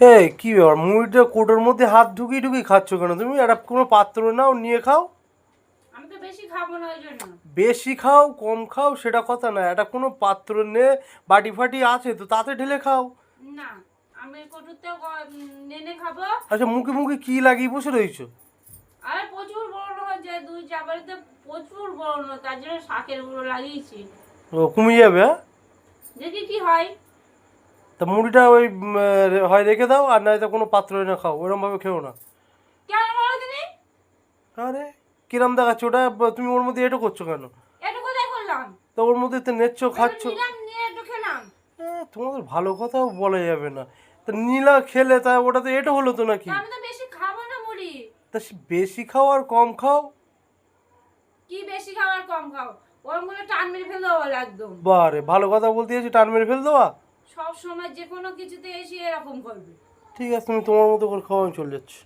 এই কি ব্যাপার, মুড়িটা কোটোর মধ্যে হাত ঢুকিয়ে ঢুকিয়ে খাচ্ছ কেন তুমি? একটা কোনো পাত্র নাও, নিয়ে খাও। আমি তো বেশি খাবো না ওই জন্য। বেশি খাও কম খাও সেটা কথা না, একটা কোনো পাত্র নে, বাটি ফাটি আছে তো, তাতে ঢেলে খাও। না, আমি কটুতে নেনে খাবো। আচ্ছা, মুখে মুখে কি লাগিয়ে বসে রয়েছো? আর প্রচুর বড় হয়েছে, দুই চাবারিতে প্রচুর বড়, তার জন্য শাকের গুঁড়ো লাগিয়েছি। ও কমে যাবে, হ্যাঁ? দেখি কি হয়। তা মুড়িটা ওই হয় রেখে দাও, আর নয়তো কোনো পাত্র এনে খাও, ওরমভাবে খেও না। কেন বলো তুমি? আরে কিরম দেখাচ্ছে ওটা, তুমি ওর মধ্যে এটো করছো কেন? একটু কোথায় করলাম? তো ওর মধ্যে তো নেচ্ছ, খাচ্ছ। নিলাম, নিয়ে একটু খেলাম। তোমাদের ভালো কথাও বলা যাবে না। তা নীলা খেলে তা ওটা তো এটো হলো তো নাকি? আমি তো বেশি খাবো না মুড়ি। তা বেশি খাও আর কম খাও। কি বেশি খাও আর কম খাও? ওরম করে টান মেরে ফেলে দেবো একদম। বারে ভালো কথা বলতে এসে টান মেরে ফেল দেওয়া। সব সময় যে কোনো কিছুতে এসে এরকম করবে। ঠিক আছে, তুমি তোমার মতো করে খাওয়া, আমি চলে যাচ্ছি।